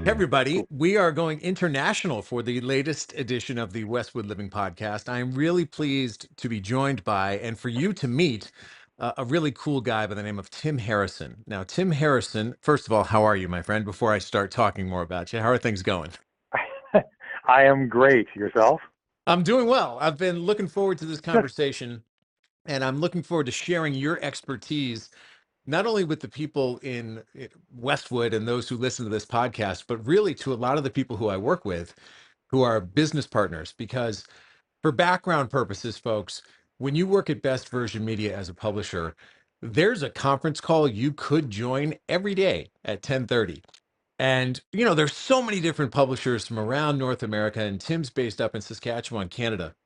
Hey, everybody, Cool. we are going international for the latest edition of the Westwood Living Podcast. I am really pleased to be joined by and for you to meet a really cool guy by the name of Tim Harrison. Now, Tim Harrison, first of all, how are you, my friend? Before I start talking more about you, how are things going? I am great. Yourself? I'm doing well. I've been looking forward to this Good. conversation, and I'm looking forward to sharing your expertise not only with the people in Westwood and those who listen to this podcast, but really to a lot of the people who I work with who are business partners. Because for background purposes, folks, when you work at Best Version Media as a publisher, there's a conference call you could join every day at 10:30. And, there's so many different publishers from around North America, and Tim's based up in Saskatchewan, Canada.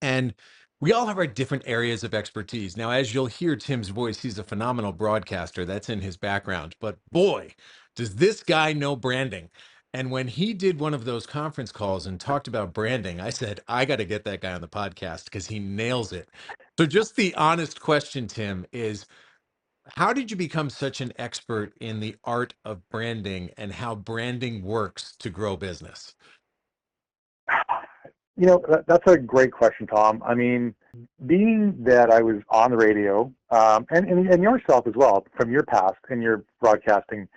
And we all have our different areas of expertise. Now, as you'll hear Tim's voice, he's a phenomenal broadcaster. That's in his background. But boy, does this guy know branding. And when he did one of those conference calls and talked about branding, I said, I got to get that guy on the podcast because he nails it. So, just the honest question, Tim, is how did you become such an expert in the art of branding and how branding works to grow business? That's a great question, Tom. I mean, being that I was on the radio, and yourself as well, from your past and your broadcasting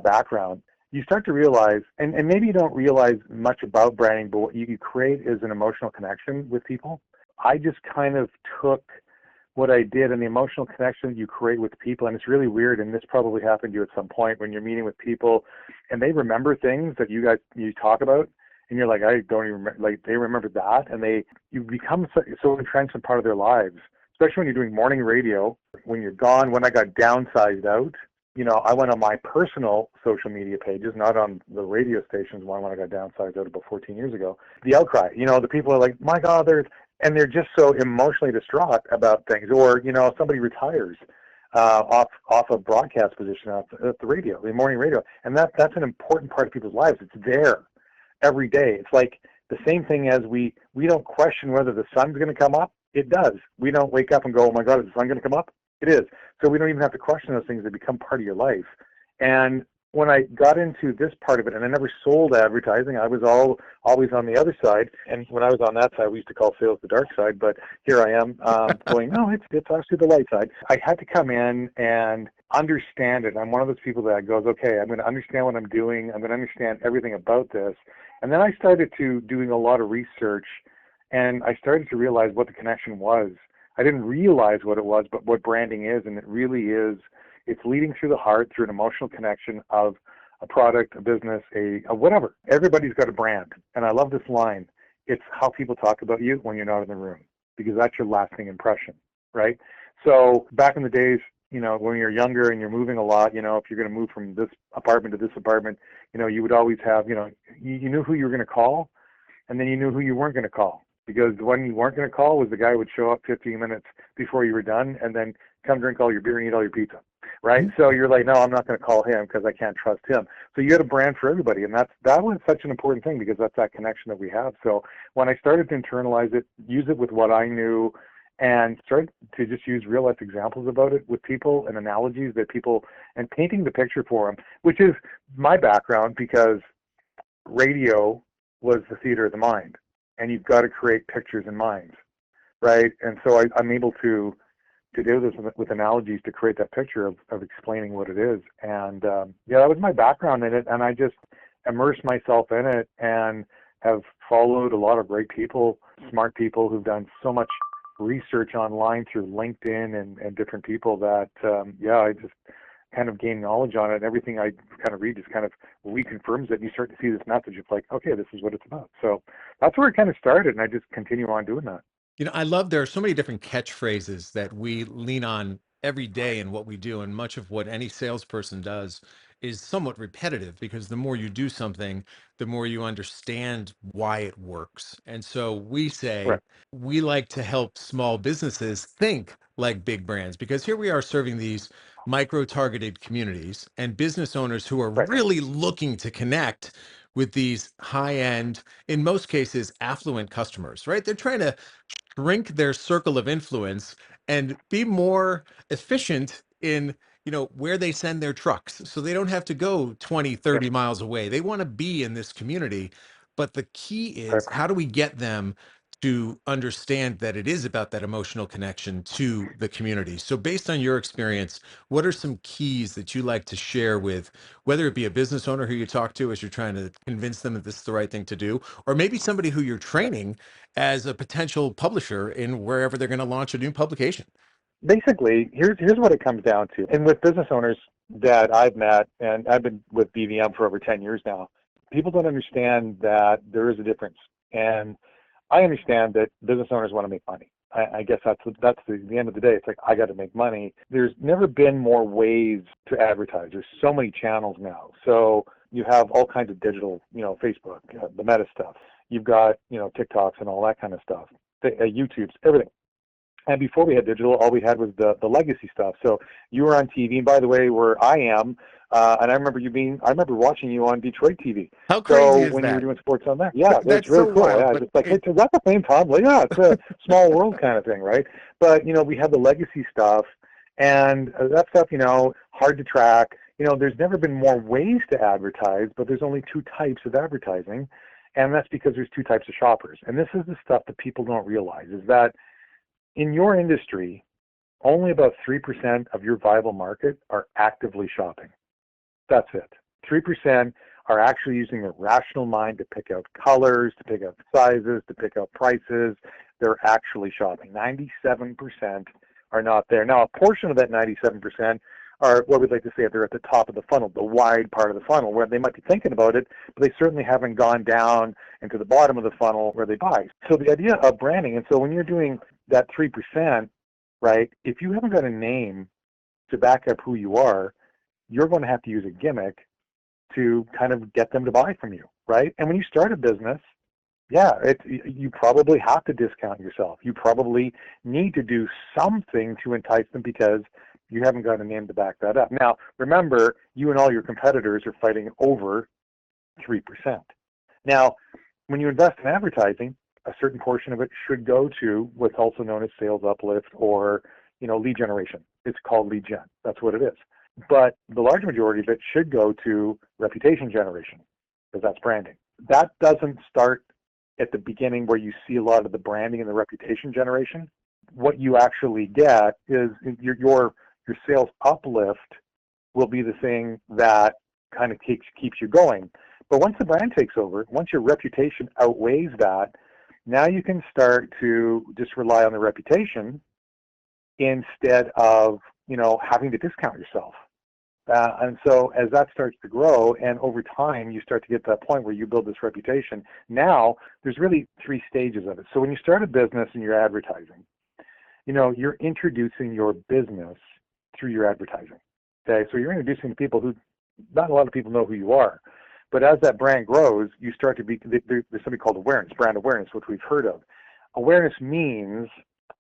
background, you start to realize, and maybe you don't realize much about branding, but what you create is an emotional connection with people. I just kind of took what I did and the emotional connection you create with people, and it's really weird, and this probably happened to you at some point when you're meeting with people, and they remember things that you talk about, and you're like, I don't even remember, like they remember that, and you become so entrenched in part of their lives, especially when you're doing morning radio. When you're gone, when I got downsized out, I went on my personal social media pages, not on the radio stations when I got downsized out about 14 years ago. The outcry, the people are like, my God, they're just so emotionally distraught about things. Or, somebody retires off a broadcast position at the radio, the morning radio. And that's an important part of people's lives. It's there every day. It's like the same thing as we don't question whether the sun's going to come up. It does. We don't wake up and go, oh my God, is the sun going to come up? It is. So we don't even have to question those things. They become part of your life. And when I got into this part of it, and I never sold advertising, I was always on the other side. And when I was on that side, we used to call sales the dark side. But here I am going, no, it's actually the light side. I had to come in and understand it. I'm one of those people that goes, okay, I'm going to understand what I'm doing. I'm going to understand everything about this. And then I started to doing a lot of research, and I started to realize what the connection was. I didn't realize what it was, but what branding is, and it really is. It's leading through the heart, through an emotional connection of a product, a business, a whatever. Everybody's got a brand. And I love this line. It's how people talk about you when you're not in the room, because that's your lasting impression, right? So back in the days, when you're younger and you're moving a lot, if you're going to move from this apartment to this apartment, you would always have, you knew who you were going to call, and then you knew who you weren't going to call. Because the one you weren't going to call was the guy who would show up 15 minutes before you were done and then come drink all your beer and eat all your pizza, right? So you're like, no, I'm not going to call him because I can't trust him. So you had a brand for everybody, and that was such an important thing because that's that connection that we have. So when I started to internalize it, use it with what I knew, and started to just use real life examples about it with people and analogies that people, and painting the picture for them, which is my background because radio was the theater of the mind. And you've got to create pictures in minds, right? And so I'm able to do this with analogies to create that picture of explaining what it is. And that was my background in it, and I just immersed myself in it and have followed a lot of great people, smart people who've done so much research online through LinkedIn and different people that, I just kind of gain knowledge on it. And everything I kind of read just kind of reconfirms it. And you start to see this message of like, okay, this is what it's about. So that's where it kind of started. And I just continue on doing that. I love there are so many different catchphrases that we lean on every day in what we do. And much of what any salesperson does is somewhat repetitive because the more you do something, the more you understand why it works. And so we say Right. we like to help small businesses think like big brands because here we are serving these micro targeted communities and business owners who are Right. really looking to connect with these high end, in most cases, affluent customers, right? They're trying to shrink their circle of influence and be more efficient in where they send their trucks. So they don't have to go 20, Yep. 30 miles away. They want to be in this community. But the key Right. is, how do we get them to understand that it is about that emotional connection to the community? So based on your experience, what are some keys that you like to share with, whether it be a business owner who you talk to as you're trying to convince them that this is the right thing to do, or maybe somebody who you're training as a potential publisher in wherever they're going to launch a new publication? Basically, here's what it comes down to. And with business owners that I've met, and I've been with BVM for over 10 years now, people don't understand that there is a difference. And I understand that business owners want to make money. I guess that's the end of the day. It's like, I got to make money. There's never been more ways to advertise. There's so many channels now. So you have all kinds of digital, Facebook, the meta stuff. You've got, TikToks and all that kind of stuff, YouTube's, everything. And before we had digital, all we had was the legacy stuff. So you were on TV, and by the way, where I am, and I remember watching you on Detroit TV. How crazy So is when you were that? doing sports on there, yeah, it's That's really so cool. wild. Yeah, But just like, hey, is that the same Tom? Like, yeah, it's a small world kind of thing, right? But we had the legacy stuff, and that stuff, hard to track. There's never been more ways to advertise, but there's only two types of advertising, and that's because there's two types of shoppers. And this is the stuff that people don't realize, is that in your industry, only about 3% of your viable market are actively shopping. That's it. 3% are actually using a rational mind to pick out colors, to pick out sizes, to pick out prices. They're actually shopping. 97% are not there. Now, a portion of that 97% are what we'd like to say they're at the top of the funnel, the wide part of the funnel, where they might be thinking about it, but they certainly haven't gone down into the bottom of the funnel where they buy. So the idea of branding, and so when you're doing that 3%, right, if you haven't got a name to back up who you are, you're going to have to use a gimmick to kind of get them to buy from you, right? And when you start a business, yeah, you probably have to discount yourself. You probably need to do something to entice them because you haven't got a name to back that up. Now, remember, you and all your competitors are fighting over 3%. Now, when you invest in advertising, a certain portion of it should go to what's also known as sales uplift or, lead generation. It's called lead gen. That's what it is. But the large majority of it should go to reputation generation because that's branding. That doesn't start at the beginning where you see a lot of the branding and the reputation generation. What you actually get is your sales uplift will be the thing that kind of keeps you going. But once the brand takes over, once your reputation outweighs that, now you can start to just rely on the reputation instead of, having to discount yourself. And so as that starts to grow and over time you start to get to that point where you build this reputation, now there's really 3 stages of it. So when you start a business and you're advertising, you're introducing your business through your advertising. Okay, so you're introducing to people who not a lot of people know who you are. But as that brand grows, you start to be, there's something called awareness, brand awareness, which we've heard of. Awareness means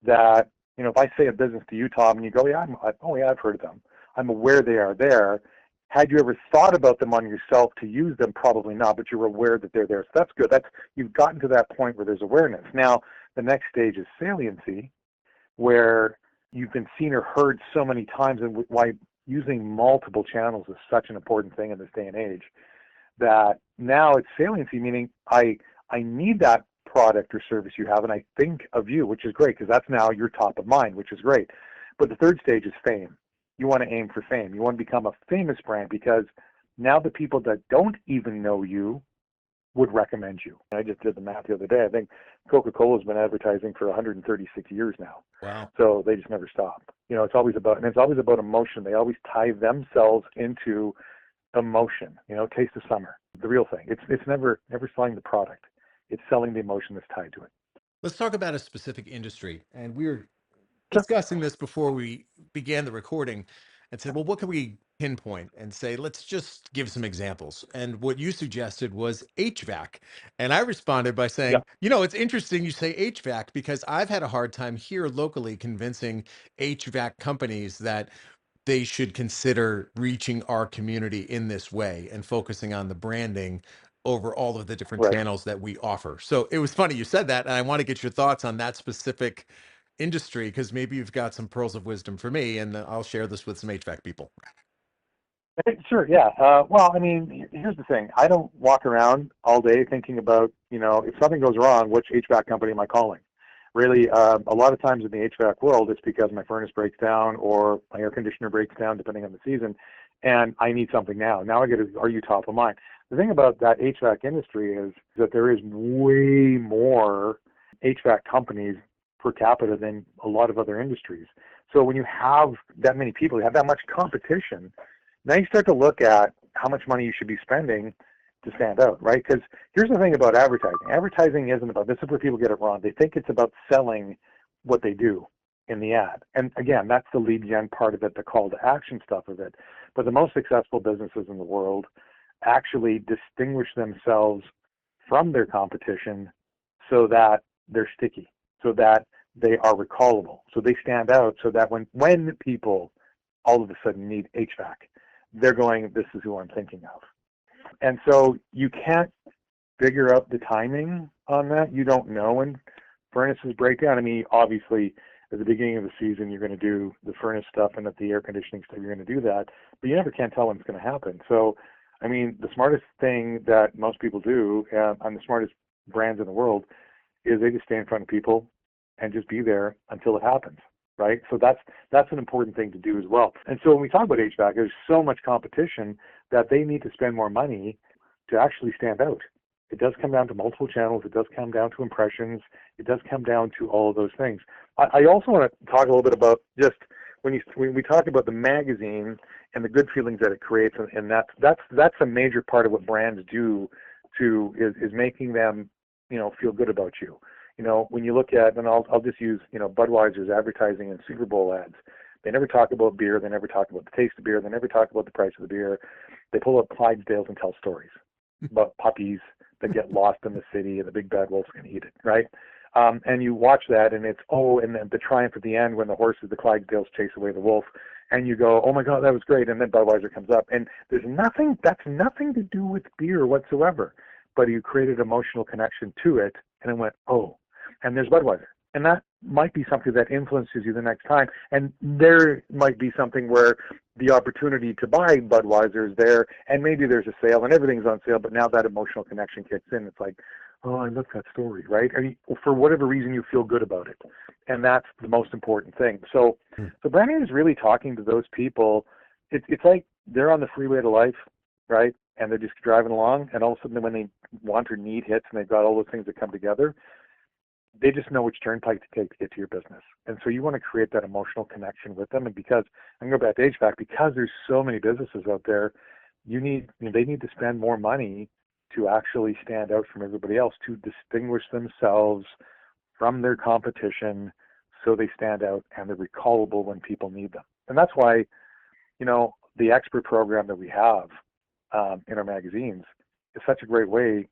that, if I say a business to you, Tom, and you go, yeah, I've heard of them. I'm aware they are there. Had you ever thought about them on yourself to use them? Probably not, but you're aware that they're there. So that's good. You've gotten to that point where there's awareness. Now, the next stage is saliency, where you've been seen or heard so many times, and why using multiple channels is such an important thing in this day and age, that now it's saliency, meaning I need that product or service you have, and I think of you, which is great, because that's now you're top of mind, which is great. But the third stage is fame. You want to aim for fame. You want to become a famous brand, because now the people that don't even know you would recommend you. I just did the math the other day. I think Coca-Cola's been advertising for 136 years now. Wow. So they just never stop. It's always about emotion. They always tie themselves into emotion. Taste of summer, the real thing. It's never selling the product. It's selling the emotion that's tied to it. Let's talk about a specific industry. And we were Sure. discussing this before we began the recording and said, well, what can we pinpoint and say, let's just give some examples. And what you suggested was HVAC. And I responded by Yeah. saying, it's interesting you say HVAC, because I've had a hard time here locally convincing HVAC companies that they should consider reaching our community in this way and focusing on the branding over all of the different Right. channels that we offer. So it was funny you said that, and I want to get your thoughts on that specific industry, because maybe you've got some pearls of wisdom for me, and I'll share this with some HVAC people. Sure, yeah. Well, I mean, here's the thing. I don't walk around all day thinking about, if something goes wrong, which HVAC company am I calling? Really, a lot of times in the HVAC world, it's because my furnace breaks down or my air conditioner breaks down, depending on the season, and I need something now. Now I got to, are you top of mind? The thing about that HVAC industry is that there is way more HVAC companies per capita than a lot of other industries. So when you have that many people, you have that much competition, now you start to look at how much money you should be spending to stand out, right? Because here's the thing about advertising. Advertising isn't about, this is where people get it wrong. They think it's about selling what they do in the ad. And again, that's the lead gen part of it, the call to action stuff of it. But the most successful businesses in the world actually distinguish themselves from their competition so that they're sticky, so that they are recallable, so they stand out, so that when people all of a sudden need HVAC, they're going, this is who I'm thinking of. And so you can't figure out the timing on that. You don't know when furnaces break down. I mean, obviously, at the beginning of the season, you're going to do the furnace stuff, and at the air conditioning stuff, you're going to do that. But you never can tell when it's going to happen. So, I mean, the smartest thing that most people do, and the smartest brands in the world, is they just stay in front of people and just be there until it happens, right? So that's an important thing to do as well. And so when we talk about HVAC, there's so much competition that they need to spend more money to actually stand out. It does come down to multiple channels. It does come down to impressions. It does come down to all of those things. I also want to talk a little bit about just when we talk about the magazine and the good feelings that it creates, and that's a major part of what brands do is making them feel good about you. When you look at, and I'll just use Budweiser's advertising and Super Bowl ads. They never talk about beer. They never talk about the taste of beer. They never talk about the price of the beer. They pull up Clydesdales and tell stories about puppies that get lost in the city and the big bad wolf's going to eat it, right? And you watch that, and it's, and then the triumph at the end when the horses, the Clydesdales, chase away the wolf, and you go, oh my God, that was great. And then Budweiser comes up, and that's nothing to do with beer whatsoever, but you created emotional connection to it, and it went, oh, and there's Budweiser. And that might be something that influences you the next time. And there might be something where the opportunity to buy Budweiser is there, and maybe there's a sale, and everything's on sale, but now that emotional connection kicks in. It's like, oh, I love that story, right? I mean, for whatever reason, you feel good about it. And that's the most important thing. So branding is really talking to those people. It's like they're on the freeway to life, right? And they're just driving along, and all of a sudden when they want or need hits and they've got all those things that come together, they just know which turnpike to take to get to your business. And so you want to create that emotional connection with them. And because, I'm going back to HVAC, because there's so many businesses out there, they need to spend more money to actually stand out from everybody else, to distinguish themselves from their competition so they stand out and they're recallable when people need them. And that's why, the expert program that we have in our magazines is such a great way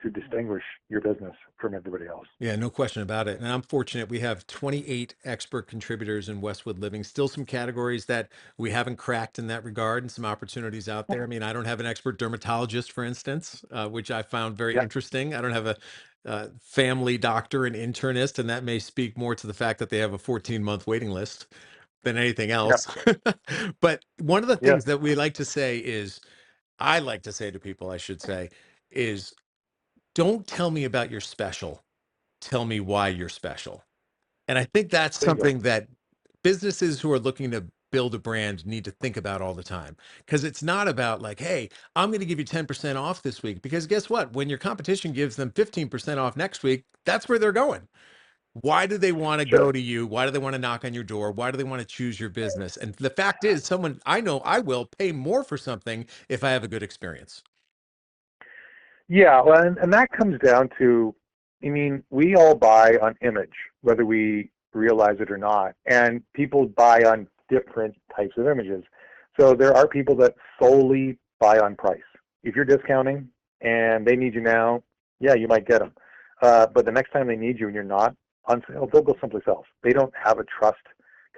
to distinguish your business from everybody else. Yeah, no question about it. And I'm fortunate we have 28 expert contributors in Westwood Living. Still some categories that we haven't cracked in that regard, and some opportunities out there. I mean, I don't have an expert dermatologist, for instance, which I found very Yeah, interesting. I don't have a family doctor and internist, and that may speak more to the fact that they have a 14-month waiting list than anything yeah, else. But one of the yeah. things that we like to say is, I like to say to people, I should say, is don't tell me about your special, tell me why you're special. And I think that's There you go. something that businesses who are looking to build a brand need to think about all the time. Because it's not about like, hey, I'm going to give you 10% off this week. Because guess what? When your competition gives them 15% off next week, that's where they're going. Why do they want to Sure. go to you? Why do they want to knock on your door? Why do they want to choose your business? And the fact is, someone I know I will pay more for something if I have a good experience. Yeah, well, and that comes down to, I mean, we all buy on image, whether we realize it or not, and people buy on different types of images. So there are people that solely buy on price. If you're discounting and they need you now, yeah, you might get them. But the next time they need you and you're not on sale, they'll go someplace else. They don't have a trust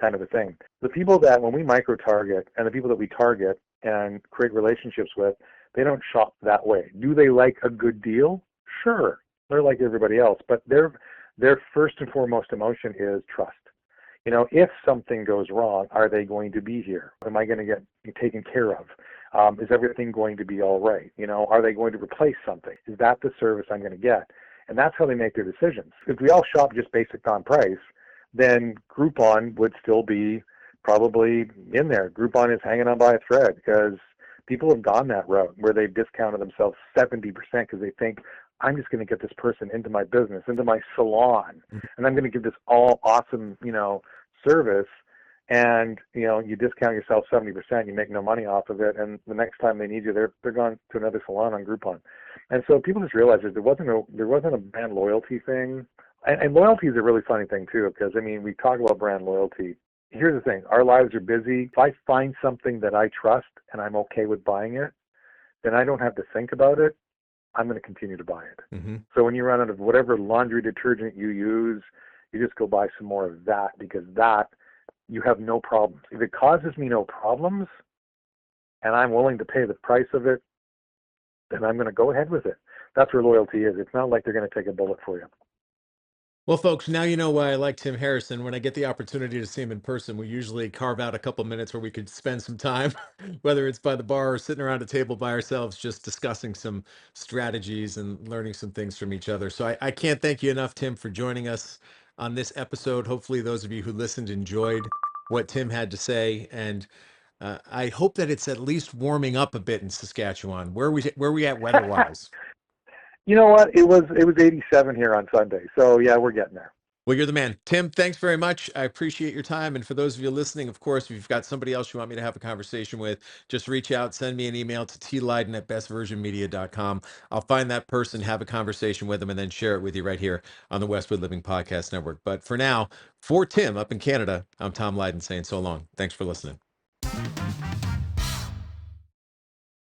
kind of a thing. The people that, when we micro-target, and the people that we target and create relationships with, they don't shop that way. Do they like a good deal? Sure. They're like everybody else, but their first and foremost emotion is trust. If something goes wrong, are they going to be here? Am I going to get taken care of? Is everything going to be all right? Are they going to replace something? Is that the service I'm going to get? And that's how they make their decisions. If we all shop just basic on price, then Groupon would still be probably in there. Groupon is hanging on by a thread because people have gone that route where they've discounted themselves 70% because they think, I'm just going to get this person into my business, into my salon, and I'm going to give this all awesome, service. And, you discount yourself 70%, you make no money off of it. And the next time they need you, they're gone to another salon on Groupon. And so people just realized that there wasn't a brand loyalty thing. And loyalty is a really funny thing too, because we talk about brand loyalty. Here's the thing: our lives are busy. If I find something that I trust and I'm okay with buying it, then I don't have to think about it. I'm going to continue to buy it. Mm-hmm. So when you run out of whatever laundry detergent you use, you just go buy some more of that, because that you have no problems. If it causes me no problems and I'm willing to pay the price of it, then I'm going to go ahead with it. That's where loyalty is. It's not like they're going to take a bullet for you. Well, folks, now you know why I like Tim Harrison. When I get the opportunity to see him in person, we usually carve out a couple minutes where we could spend some time, whether it's by the bar or sitting around a table by ourselves, just discussing some strategies and learning some things from each other. So I can't thank you enough, Tim, for joining us on this episode. Hopefully, those of you who listened enjoyed what Tim had to say, and I hope that it's at least warming up a bit in Saskatchewan. Where we at weather-wise? You know what? It was 87 here on Sunday. So yeah, we're getting there. Well, you're the man. Tim, thanks very much. I appreciate your time. And for those of you listening, of course, if you've got somebody else you want me to have a conversation with, just reach out, send me an email to tleyden@bestversionmedia.com. I'll find that person, have a conversation with them, and then share it with you right here on the Westwood Living Podcast Network. But for now, for Tim up in Canada, I'm Tom Leyden saying so long. Thanks for listening.